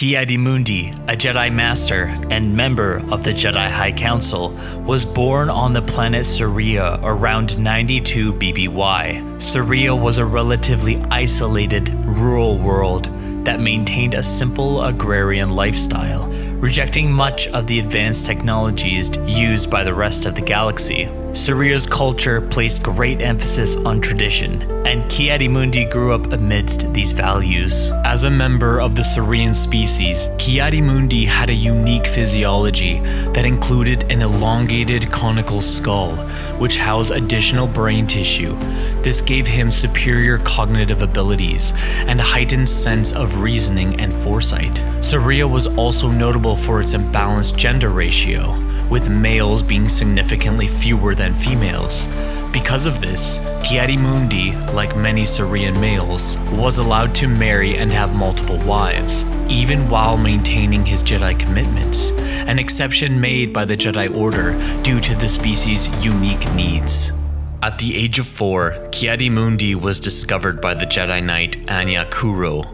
Ki-Adi-Mundi, a Jedi Master and member of the Jedi High Council, was born on the planet Saria around 92 BBY. Saria was a relatively isolated, rural world that maintained a simple agrarian lifestyle, rejecting much of the advanced technologies used by the rest of the galaxy. Saria's culture placed great emphasis on tradition, and Ki-Adi-Mundi grew up amidst these values. As a member of the Sarian species, Ki-Adi-Mundi had a unique physiology that included an elongated conical skull, which housed additional brain tissue. This gave him superior cognitive abilities and a heightened sense of reasoning and foresight. Saria was also notable for its imbalanced gender ratio, with males being significantly fewer than females. Because of this, Ki-Adi-Mundi, like many Sarian males, was allowed to marry and have multiple wives, even while maintaining his Jedi commitments, an exception made by the Jedi Order due to the species' unique needs. At the age of 4, Ki-Adi-Mundi was discovered by the Jedi Knight Anya Kuro,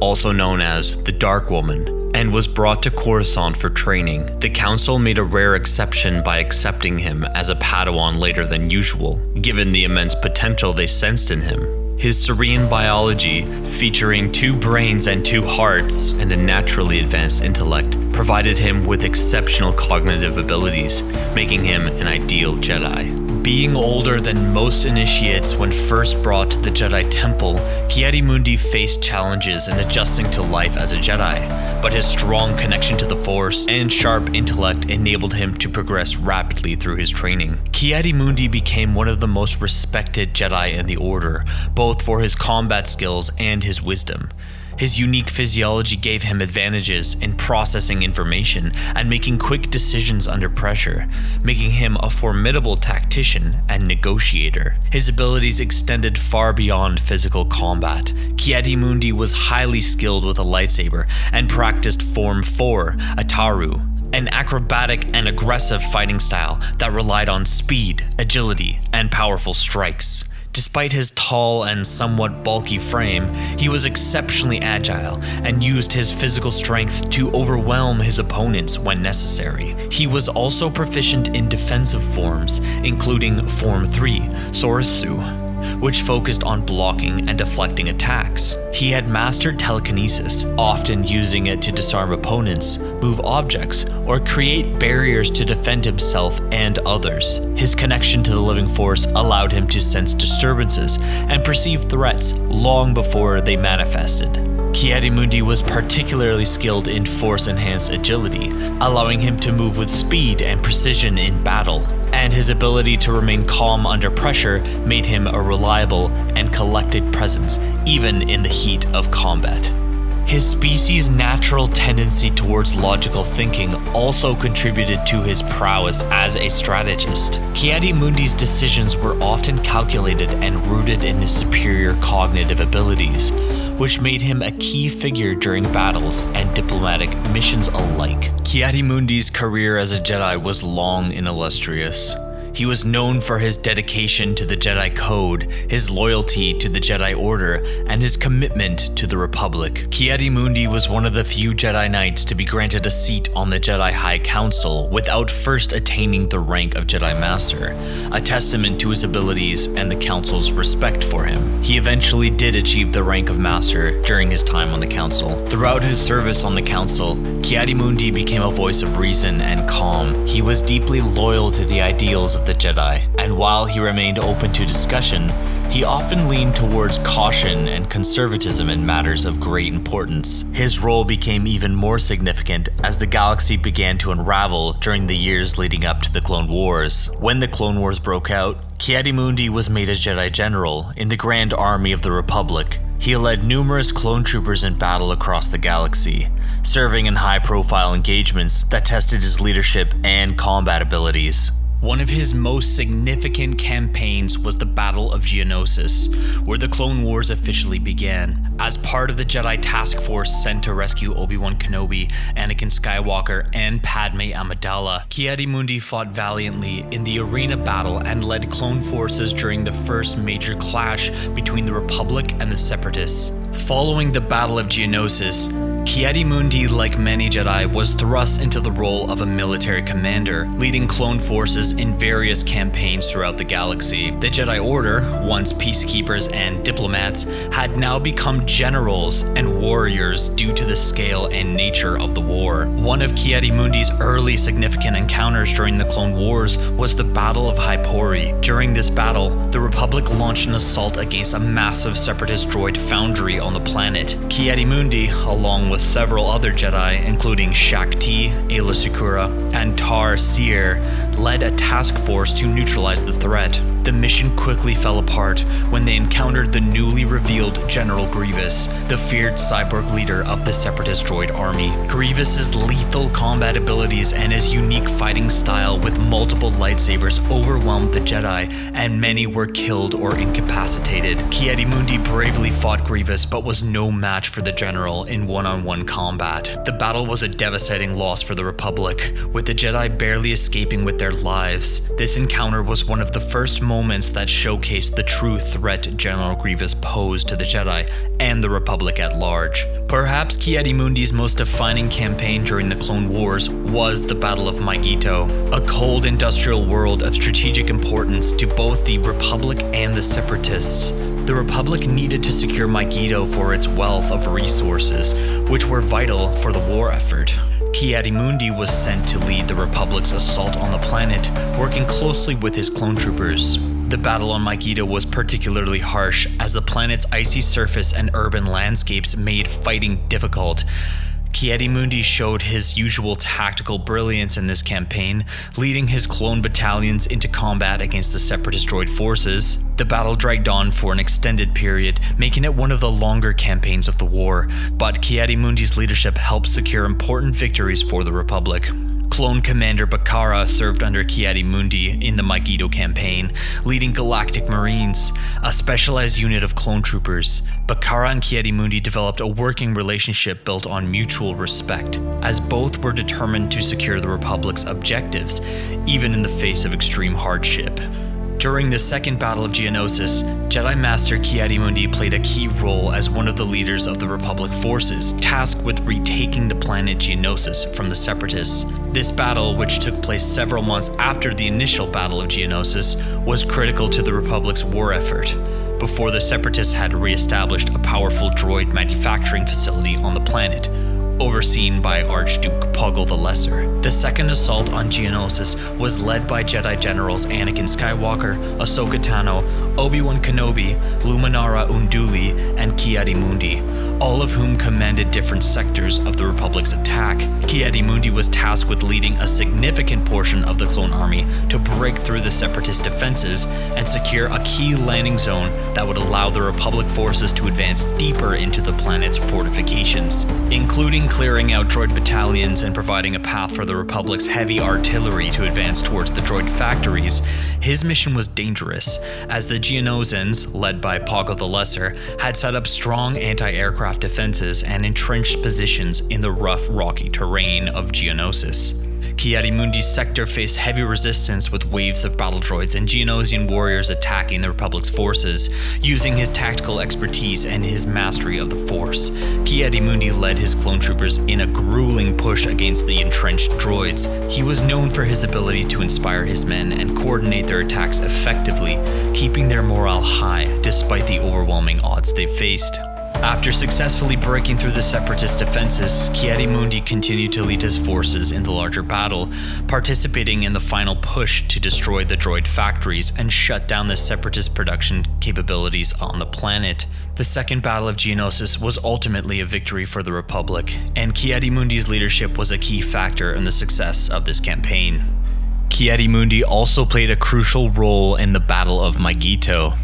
also known as the Dark Woman, and was brought to Coruscant for training. The Council made a rare exception by accepting him as a Padawan later than usual, given the immense potential they sensed in him. His Sarian biology, featuring 2 brains and 2 hearts and a naturally advanced intellect, provided him with exceptional cognitive abilities, making him an ideal Jedi. Being older than most initiates when first brought to the Jedi Temple, Ki-Adi-Mundi faced challenges in adjusting to life as a Jedi, but his strong connection to the Force and sharp intellect enabled him to progress rapidly through his training. Ki-Adi-Mundi became one of the most respected Jedi in the Order, both for his combat skills and his wisdom. His unique physiology gave him advantages in processing information and making quick decisions under pressure, making him a formidable tactician and negotiator. His abilities extended far beyond physical combat. Ki-Adi-Mundi was highly skilled with a lightsaber and practiced Form 4, Ataru, an acrobatic and aggressive fighting style that relied on speed, agility, and powerful strikes. Despite his tall and somewhat bulky frame, he was exceptionally agile and used his physical strength to overwhelm his opponents when necessary. He was also proficient in defensive forms, including Form 3, Soresu, which focused on blocking and deflecting attacks. He had mastered telekinesis, often using it to disarm opponents, move objects, or create barriers to defend himself and others. His connection to the living force allowed him to sense disturbances and perceive threats long before they manifested. Ki-Adi-Mundi was particularly skilled in force-enhanced agility, allowing him to move with speed and precision in battle, and his ability to remain calm under pressure made him a reliable and collected presence, even in the heat of combat. His species' natural tendency towards logical thinking also contributed to his prowess as a strategist. Ki-Adi-Mundi's decisions were often calculated and rooted in his superior cognitive abilities, which made him a key figure during battles and diplomatic missions alike. Ki-Adi-Mundi's career as a Jedi was long and illustrious. He was known for his dedication to the Jedi Code, his loyalty to the Jedi Order, and his commitment to the Republic. Ki-Adi-Mundi was one of the few Jedi Knights to be granted a seat on the Jedi High Council without first attaining the rank of Jedi Master, a testament to his abilities and the Council's respect for him. He eventually did achieve the rank of Master during his time on the Council. Throughout his service on the Council, Ki-Adi-Mundi became a voice of reason and calm. He was deeply loyal to the ideals of the Jedi, and while he remained open to discussion, he often leaned towards caution and conservatism in matters of great importance. His role became even more significant as the galaxy began to unravel during the years leading up to the Clone Wars. When the Clone Wars broke out, Ki-Adi-Mundi was made a Jedi General in the Grand Army of the Republic. He led numerous clone troopers in battle across the galaxy, serving in high-profile engagements that tested his leadership and combat abilities. One of his most significant campaigns was the Battle of Geonosis, where the Clone Wars officially began. As part of the Jedi task force sent to rescue Obi-Wan Kenobi, Anakin Skywalker, and Padme Amidala, Ki-Adi-Mundi fought valiantly in the arena battle and led clone forces during the first major clash between the Republic and the Separatists. Following the Battle of Geonosis, Ki-Adi-Mundi, like many Jedi, was thrust into the role of a military commander, leading clone forces in various campaigns throughout the galaxy. The Jedi Order, once peacekeepers and diplomats, had now become generals and warriors due to the scale and nature of the war. One of Ki-Adi-Mundi's early significant encounters during the Clone Wars was the Battle of Hypori. During this battle, the Republic launched an assault against a massive separatist droid foundry on the planet. Ki-Adi-Mundi, along with several other Jedi, including Shaak Ti, Aayla Secura, and Tar Seer, led a task force to neutralize the threat. The mission quickly fell apart when they encountered the newly revealed General Grievous, the feared cyborg leader of the separatist droid army. Grievous's lethal combat abilities and his unique fighting style with multiple lightsabers overwhelmed the Jedi, and many were killed or incapacitated. Ki-Adi-Mundi bravely fought Grievous but was no match for the general in one-on-one combat. The battle was a devastating loss for the Republic, with the Jedi barely escaping with their lives. This encounter was one of the first moments that showcased the true threat General Grievous posed to the Jedi and the Republic at large. Perhaps Ki-Adi-Mundi's most defining campaign during the Clone Wars was the Battle of Mygeeto, a cold industrial world of strategic importance to both the Republic and the Separatists. The Republic needed to secure Mygeeto for its wealth of resources, which were vital for the war effort. Ki-Adi-Mundi was sent to lead the Republic's assault on the planet, working closely with his clone troopers. The battle on Mygeeto was particularly harsh, as the planet's icy surface and urban landscapes made fighting difficult. Ki-Adi-Mundi showed his usual tactical brilliance in this campaign, leading his clone battalions into combat against the separatist droid forces. The battle dragged on for an extended period, making it one of the longer campaigns of the war, but Ki-Adi-Mundi's leadership helped secure important victories for the Republic. Clone Commander Bakara served under Ki-Adi-Mundi in the Mygeeto campaign, leading Galactic Marines, a specialized unit of clone troopers. Bakara and Ki-Adi-Mundi developed a working relationship built on mutual respect, as both were determined to secure the Republic's objectives, even in the face of extreme hardship. During the Second Battle of Geonosis, Jedi Master Ki-Adi-Mundi played a key role as one of the leaders of the Republic forces, tasked with retaking the planet Geonosis from the Separatists. This battle, which took place several months after the initial Battle of Geonosis, was critical to the Republic's war effort, before the Separatists had re-established a powerful droid manufacturing facility on the planet, overseen by Archduke Poggle the Lesser. The second assault on Geonosis was led by Jedi Generals Anakin Skywalker, Ahsoka Tano, Obi-Wan Kenobi, Luminara Unduli, and Ki-Adi-Mundi, all of whom commanded different sectors of the Republic's attack. Ki-Adi-Mundi was tasked with leading a significant portion of the clone army to break through the Separatist defenses and secure a key landing zone that would allow the Republic forces to advance deeper into the planet's fortifications, including clearing out droid battalions and providing a path for the Republic's heavy artillery to advance towards the droid factories. His mission was dangerous, as the Geonosians, led by Poggle the Lesser, had set up strong anti-aircraft defenses and entrenched positions in the rough, rocky terrain of Geonosis. Ki-Adi-Mundi's sector faced heavy resistance with waves of battle droids and Geonosian warriors attacking the Republic's forces. Using his tactical expertise and his mastery of the Force, Ki-Adi-Mundi led his clone troopers in a grueling push against the entrenched droids. He was known for his ability to inspire his men and coordinate their attacks effectively, keeping their morale high despite the overwhelming odds they faced. After successfully breaking through the Separatist defenses, Ki-Adi-Mundi continued to lead his forces in the larger battle, participating in the final push to destroy the droid factories and shut down the Separatist production capabilities on the planet. The Second Battle of Geonosis was ultimately a victory for the Republic, and Ki-Adi-Mundi's leadership was a key factor in the success of this campaign. Ki-Adi-Mundi also played a crucial role in the Battle of Mygeeto,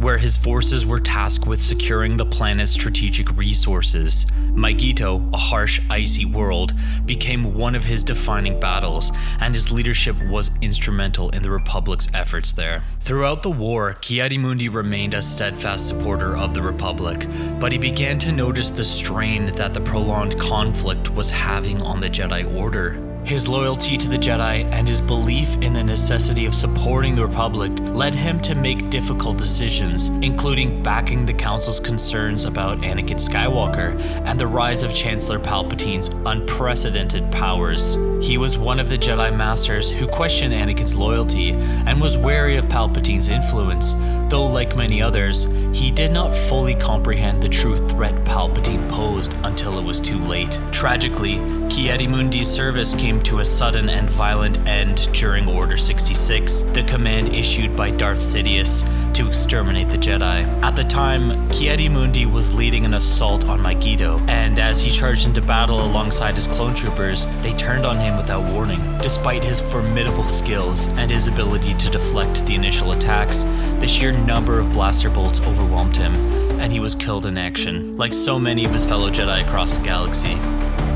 where his forces were tasked with securing the planet's strategic resources. Mygeeto, a harsh, icy world, became one of his defining battles, and his leadership was instrumental in the Republic's efforts there. Throughout the war, Ki-Adi-Mundi remained a steadfast supporter of the Republic, but he began to notice the strain that the prolonged conflict was having on the Jedi Order. His loyalty to the Jedi and his belief in the necessity of supporting the Republic led him to make difficult decisions, including backing the Council's concerns about Anakin Skywalker and the rise of Chancellor Palpatine's unprecedented powers. He was one of the Jedi Masters who questioned Anakin's loyalty and was wary of Palpatine's influence, though like many others, he did not fully comprehend the true threat Palpatine posed until it was too late. Tragically, Ki-Adi-Mundi's service came to a sudden and violent end during Order 66, the command issued by Darth Sidious to exterminate the Jedi. At the time, Ki-Adi-Mundi was leading an assault on Mygeeto, and as he charged into battle alongside his clone troopers, they turned on him without warning. Despite his formidable skills and his ability to deflect the initial attacks, the sheer number of blaster bolts overwhelmed him, and he was killed in action, like so many of his fellow Jedi across the galaxy.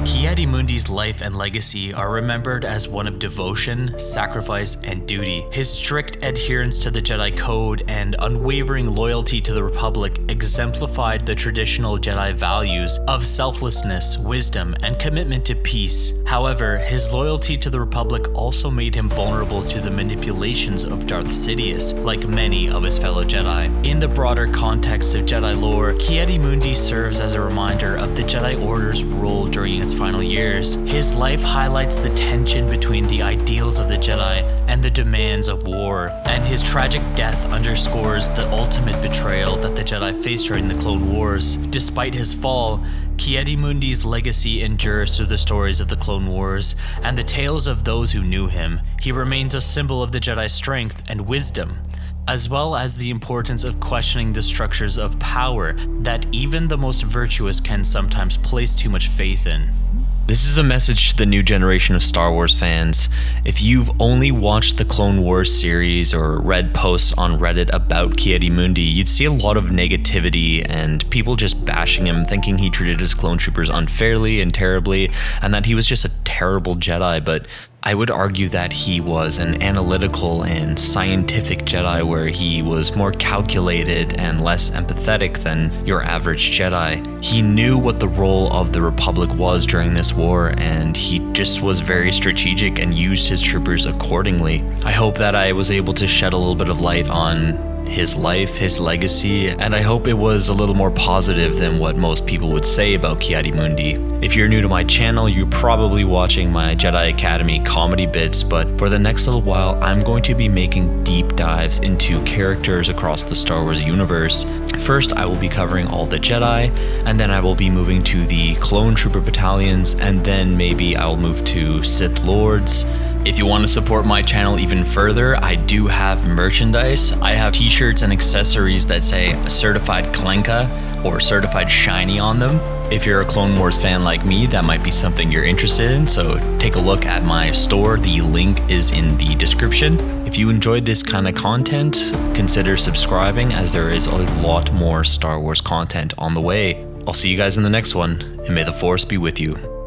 Ki-Adi-Mundi's life and legacy are remembered as one of devotion, sacrifice, and duty. His strict adherence to the Jedi Code and unwavering loyalty to the Republic exemplified the traditional Jedi values of selflessness, wisdom, and commitment to peace. However, his loyalty to the Republic also made him vulnerable to the manipulations of Darth Sidious, like many of his fellow Jedi. In the broader context of Jedi lore, Ki-Adi-Mundi serves as a reminder of the Jedi Order's role during its final years. His life highlights the tension between the ideals of the Jedi and the demands of war, and his tragic death underscores the ultimate betrayal that the Jedi faced during the Clone Wars. Despite his fall, Ki-Adi-Mundi's legacy endures through the stories of the Clone Wars and the tales of those who knew him. He remains a symbol of the Jedi's strength and wisdom, as well as the importance of questioning the structures of power that even the most virtuous can sometimes place too much faith in. This is a message to the new generation of Star Wars fans. If you've only watched the Clone Wars series or read posts on Reddit about Ki-Adi-Mundi, you'd see a lot of negativity and people just bashing him, thinking he treated his clone troopers unfairly and terribly, and that he was just a terrible Jedi. But I would argue that he was an analytical and scientific Jedi, where he was more calculated and less empathetic than your average Jedi. He knew what the role of the Republic was during this war, and he just was very strategic and used his troopers accordingly. I hope that I was able to shed a little bit of light on his life, his legacy, and I hope it was a little more positive than what most people would say about Ki-Adi-Mundi. If you're new to my channel, you're probably watching my Jedi Academy comedy bits, but for the next little while, I'm going to be making deep dives into characters across the Star Wars universe. First, I will be covering all the Jedi, and then I will be moving to the clone trooper battalions, and then maybe I'll move to Sith Lords. If you want to support my channel even further, I do have merchandise. I have t-shirts and accessories that say Certified Klenka or Certified Shiny on them. If you're a Clone Wars fan like me, that might be something you're interested in, so take a look at my store. The link is in the description. If you enjoyed this kind of content, consider subscribing, as there is a lot more Star Wars content on the way. I'll see you guys in the next one, and may the Force be with you.